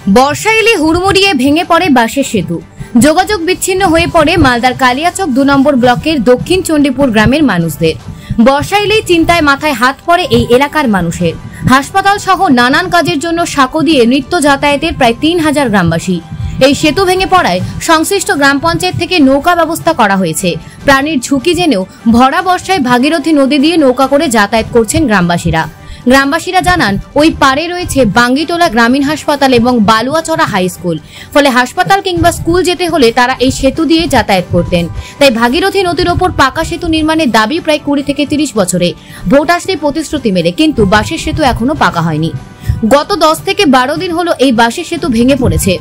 বর্ষা এলে হুড়মুড়িয়ে ভেঙে পড়ে বাঁশের সেতু। যোগাযোগ বিচ্ছিন্ন হয়ে পড়ে মালদার কালিয়াচক 2 নম্বর ব্লকের দক্ষিণ চণ্ডীপুর গ্রামের মানুষদের। বর্ষা এলেই চিন্তায় মাথায় হাত পড়ে এই এলাকার মানুষের। হাসপাতাল সহ নানান কাজের জন্য সাঁকো দিয়ে নিত্য যাতায়াতের প্রায় 3000 গ্রামবাসী। এই সেতু ভেঙে পড়ায় সংশ্লিষ্ট গ্রাম পঞ্চায়েত থেকে নৌকা ব্যবস্থা করা হয়েছে। প্রাণীর ঝুঁকি জেনেও ভরা বর্ষায় ভাগীরথী নদী দিয়ে নৌকা করে যাতায়াত করছেন গ্রামবাসীরা জানান ওই পারে রয়েছে বাঙ্গিটোলা গ্রামীণ হাসপাতাল এবং বালুয়াচড়া হাই স্কুল। ফলে হাসপাতাল কিংবা স্কুল যেতে হলে তারা এই সেতু দিয়ে যাতায়াত করতেন। তাই ভাগীরথী নদীর ওপর পাকা সেতু নির্মাণের দাবি প্রায় 20 থেকে 30 বছরে। ভোট আসলে প্রতিশ্রুতি মেলে, কিন্তু বাঁশের সেতু এখনো পাকা হয়নি। গত 10 থেকে 12 দিন হলো এই বাঁশের সেতু ভেঙে পড়েছে,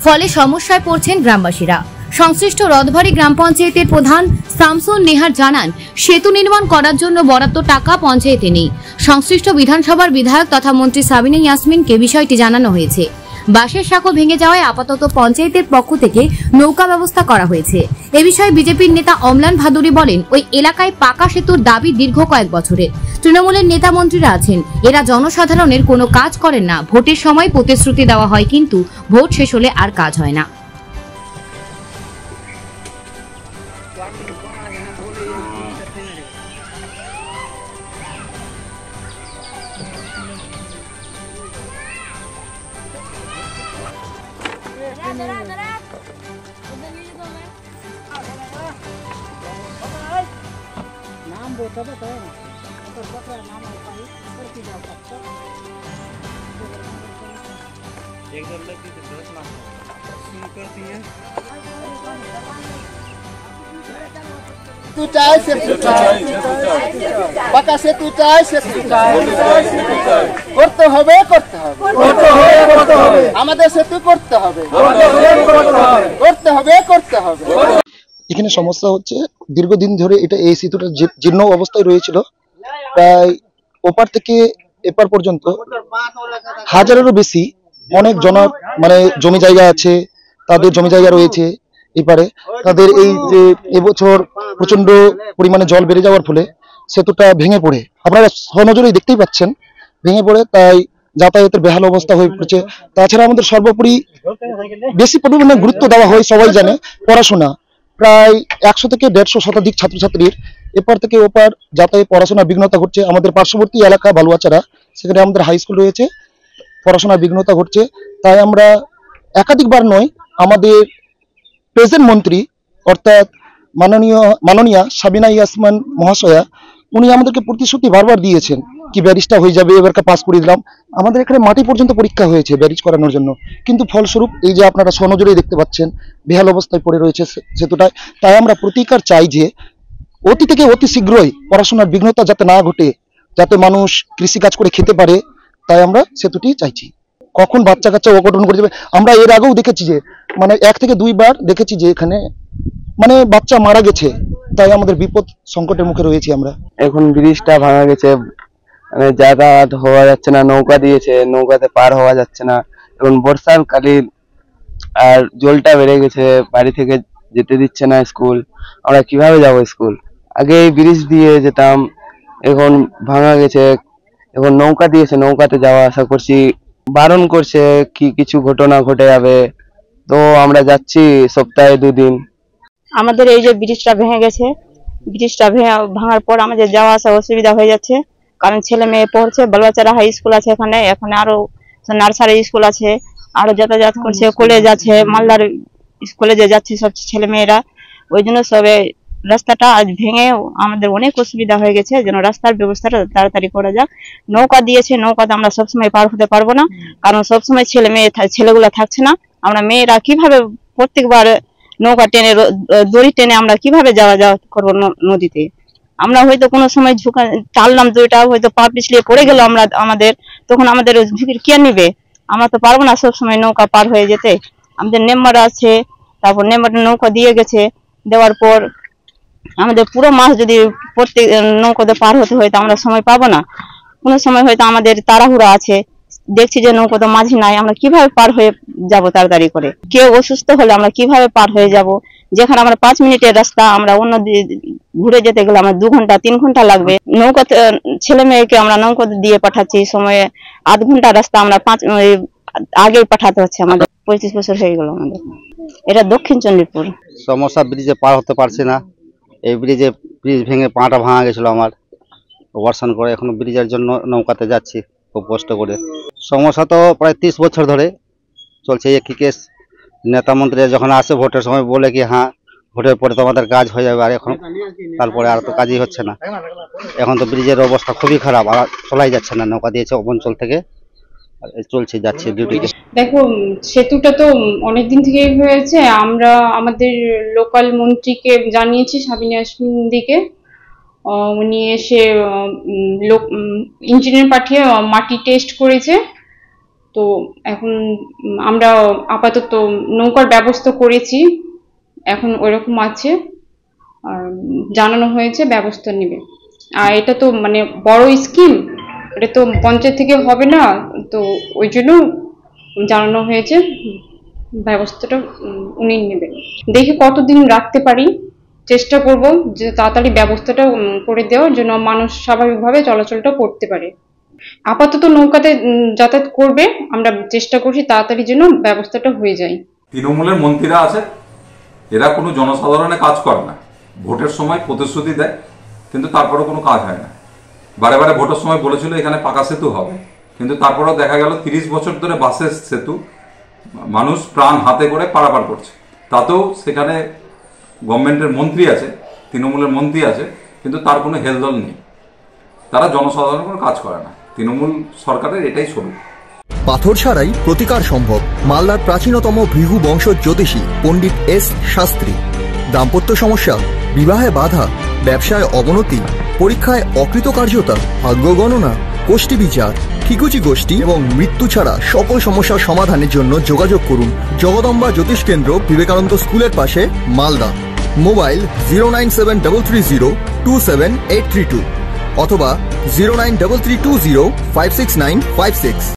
ফলে সমস্যায় পড়ছেন গ্রামবাসীরা। সংশ্লিষ্ট রথবাড়ি গ্রাম পঞ্চায়েতের প্রধান শামসুন নেহার জানান, সেতু নির্মাণ করার জন্য বরাদ্দ টাকা পঞ্চায়েতে নেই। সংশ্লিষ্ট বিধানসভার বিধায়ক তথা মন্ত্রী সাবিনা ইয়াসমিনকে বিষয়টি জানানো হয়েছে। বাঁশের সাঁকো ভেঙে যাওয়ায় আপাতত পঞ্চায়েতের পক্ষ থেকে নৌকা ব্যবস্থা করা হয়েছে। এ বিষয়ে বিজেপির নেতা অমলান ভাদুরী বলেন, ওই এলাকায় পাকা সেতুর দাবি দীর্ঘ কয়েক বছরের। তৃণমূলের নেতা মন্ত্রীরা আছেন, এরা জনসাধারণের কোনো কাজ করেন না। ভোটের সময় প্রতিশ্রুতি দেওয়া হয়, কিন্তু ভোট শেষ হলে আর কাজ হয় না। नाम बोलता तो है ना, तो बकरा नाम आता है और की जाओ सकता एक दो लड़की से 10 लाख सुन करती है। तू चाहे से तू चाहे पका से तू चाहे से तू चाहे করতে হবে আমাদের সেতু করতে হবে। এখানে সমস্যা হচ্ছে, দীর্ঘদিন ধরে এটা এই সেতুটা জীর্ণ অবস্থায় রয়েছিল। প্রায় ওপার থেকে এপার পর্যন্ত হাজারেরও বেশি অনেক জমি জায়গা আছে, তাদের জমি জায়গা রয়েছে। এপারে তাদের এই যে এবছর প্রচন্ড পরিমাণে জল বেড়ে যাওয়ার ফলে সেতুটা ভেঙে পড়ে, আপনারা সনজরেই দেখতেই পাচ্ছেন, ভেঙে পড়ে তাই যাতায়াতের বেহাল অবস্থা হয়ে পড়েছে। তাছাড়া আমাদের সর্বোপরি বেশি পরিমাণে গুরুত্ব দেওয়া হয়, সবাই জানে, পড়াশোনা। প্রায় 100 থেকে 150 শতাধিক ছাত্রছাত্রীর এপার থেকে ওপার যাতায়াত পড়াশোনার বিঘ্নতা ঘটছে। আমাদের পার্শ্ববর্তী এলাকা বালুয়াচড়া, সেখানে আমাদের হাই স্কুল রয়েছে, পড়াশোনার বিঘ্নতা ঘটছে। তাই আমরা একাধিকবার নয়, আমাদের প্রেজেন্ট মন্ত্রী অর্থাৎ মাননীয়া সাবিনা ইয়াসমিন মহাশয়া, উনি আমাদেরকে প্রতিশ্রুতি বারবার দিয়েছেন কি ব্যারিজটা হয়ে যাবে, এবারকে পাস করে দিলাম। আমাদের এখানে মাটি পর্যন্ত পরীক্ষা হয়েছে ব্যারিজ করানোর জন্য, কিন্তু ফলস্বরূপ এই যে আপনারা সনজরেই দেখতে পাচ্ছেন বেহাল অবস্থায় পড়ে রয়েছে সেতুটায়। তাই আমরা প্রতিকার চাই যে অতি থেকে অতি শীঘ্রই পড়াশোনার বিঘ্নতা যাতে না ঘটে, যাতে মানুষ কৃষিকাজ করে খেতে পারে, তাই আমরা সেতুটি চাইছি। কখন বাচ্চা কাচ্চা অঘটন করে যাবে, আমরা এর আগেও দেখেছি যে 1 থেকে 2 বার দেখেছি যে এখানে বাচ্চা মারা গেছে। তাই আমাদের বিপদ সংকটের মুখে রয়েছি আমরা। এখন ব্রিজটা ভাঙা গেছে, যাতায়াত হওয়া যাচ্ছে না, নৌকা দিয়েছে, নৌকাতে পার হওয়া যাচ্ছে না। এখন বর্ষার কালীন আর জলটা বেড়ে গেছে, বাড়ি থেকে যেতে দিচ্ছে না স্কুল। আমরা কিভাবে যাব স্কুল? আগে এই ব্রিজ দিয়ে যেতাম, এখন ভাঙা গেছে, এখন নৌকা দিয়েছে, নৌকাতে যাওয়া আসা করছি। বারণ করছে কি কিছু ঘটনা ঘটে যাবে, তো আমরা যাচ্ছি সপ্তাহে 2 দিন। আমাদের এই যে ব্রিজটা ভেঙে গেছে, ব্রিজটা ভাঙার পর আমাদের যাওয়া আসা অসুবিধা হয়ে যাচ্ছে, কারণ ছেলে মেয়ে পড়ছে। বালুয়াচড়া হাই স্কুল আছে, এখানে আরো নার্সারি স্কুল আছে, আরো যাতায়াত করছে, কলেজ আছে, মালদার কলেজে যাচ্ছে সব ছেলে মেয়েরা। ওই জন্য সবে রাস্তাটা আজ ভেঙে আমাদের অনেক অসুবিধা হয়ে গেছে, যেন রাস্তার ব্যবস্থাটা তাড়াতাড়ি করা যাক। নৌকা দিয়েছে, নৌকাতে আমরা সবসময় পার হতে পারবো না, কারণ সবসময় ছেলেগুলো থাকছে না। আমরা মেয়েরা কিভাবে প্রত্যেকবার নৌকা টেনে দড়ি টেনে আমরা কিভাবে যাওয়া করবো নদীতে? আমরা হয়তো কোনো সময় টাললাম দড়িটা, হয়তো পা পিছলিয়ে পড়ে গেল আমাদের, তখন আমাদের ঝুঁকির কে নিবে? আমরা তো পারবো না সবসময় নৌকা পার হয়ে যেতে। আমাদের মেম্বার আছে, তারপর মেম্বার নৌকা দিয়ে গেছে, দেওয়ার পর আমাদের পুরো মাস যদি প্রত্যেক নৌকাতে পার হতে হয়, তো আমরা সময় পাবো না। কোনো সময় হয়তো আমাদের তাড়াহুড়া আছে, দেখছি যে নৌকা তো মাঝি নাই, আমরা কিভাবে পার হয়ে যাব তাড়াতাড়ি করে? কেউ অসুস্থ হলে আমরা কিভাবে পার হয়ে যাব? যেখানে আমরা 5 মিনিটের রাস্তা, আমরা অন্য ঘুরে যেতে গেলে আমার 2 ঘন্টা 3 ঘন্টা লাগবে। নৌকাতে ছেলে মেয়েকে আমরা নৌকা দিয়ে পাঠাচ্ছি, সময়ে আধ ঘন্টা রাস্তা আমরা আগে পাঠাতে হচ্ছে, আমাদের 25 বছর হয়ে গেল আমাদের। এটা দক্ষিণ চণ্ডীপুর। সমস্যা, ব্রিজে পার হতে পারছি না। এই ব্রিজ ভেঙে পাটা ভাঙা গেছিল আমার, অপারেশন করে এখন ব্রিজের জন্য নৌকাতে যাচ্ছি খুব কষ্ট করে। সমস্যা তো প্রায় 30 বছর ধরে চলছে। একই কেস, নেতা মন্ত্রী যখন আসে ভোটের সময় বলে কি হ্যাঁ ভোটের পরে তো আমাদের কাজ হয়ে যাবে, আর এখন তারপরে আর তো কাজই হচ্ছে না। এখন তো ব্রিজের অবস্থা খুবই খারাপ, আর চলাই যাচ্ছে না। নৌকা দিয়েছে অঞ্চল থেকে, চলছে যাচ্ছে ডিউটিতে। দেখো, সেতুটা তো অনেকদিন থেকেই হয়েছে। আমরা আমাদের লোকাল মন্ত্রীকে জানিয়েছি, সাবিনা ইয়াসমিনদিকে। উনি এসে ইঞ্জিনিয়ার পাঠিয়ে মাটি টেস্ট করেছে। তো এখন আমরা আপাতত নৌকার ব্যবস্থা করেছি, এখন ওইরকম আছে, আর জানানো হয়েছে ব্যবস্থা নেবে। আর এটা তো মানে বড় স্কিম, এটা তো পঞ্চায়েত থেকে হবে না, তো ওই জন্য জানানো হয়েছে ব্যবস্থাটা উনি নেবেন। দেখি কতদিন রাখতে পারি, চেষ্টা করব যে তাড়াতাড়ি ব্যবস্থাটা করে দেওয়ার জন্য মানুষ স্বাভাবিকভাবে চলাচলটা করতে পারে। আপাতত নৌকাতে যাতায়াত করবে, আমরা চেষ্টা করছি তাড়াতাড়ি যেন ব্যবস্থাটা হয়ে যায়। তৃণমূলের মন্ত্রীরা আছে, এরা কোনো জনসাধারণের কাজ করে না। ভোটের সময় প্রতিশ্রুতি দেয়, কিন্তু তারপরেও কোনো কাজ হয় না। বারে বারে ভোটের সময় বলেছিল এখানে পাকা সেতু হবে, কিন্তু তারপরেও দেখা গেল 30 বছর ধরে বাসের সেতু মানুষ প্রাণ হাতে করে পারাপার করছে। তাতেও সেখানে গভর্নমেন্টের মন্ত্রী আছে, তৃণমূলের মন্ত্রী আছে, কিন্তু তার কোনো হেলদোল নেই। তারা জনসাধারণের কোনো কাজ করে না। তৃণমূল সরকারের এটাই স্বরূপ। পাথর ছাড়াই প্রতিকার সম্ভব। মালদার প্রাচীনতম ভৃগু বংশ জ্যোতিষী পণ্ডিত এস শাস্ত্রী। দাম্পত্য সমস্যা, বিবাহে বাধা, ব্যবসায় অবনতি, পরীক্ষায় অকৃতকার্যতা, ভাগ্য গণনা, গোষ্ঠী বিচার, ঠিকুচি গোষ্ঠী এবং মৃত্যু ছাড়া সকল সমস্যার সমাধানের জন্য যোগাযোগ করুন জগদম্বা জ্যোতিষ কেন্দ্র, বিবেকানন্দ স্কুলের পাশে, মালদা। মোবাইল 09733027832 অথবা 09332056956।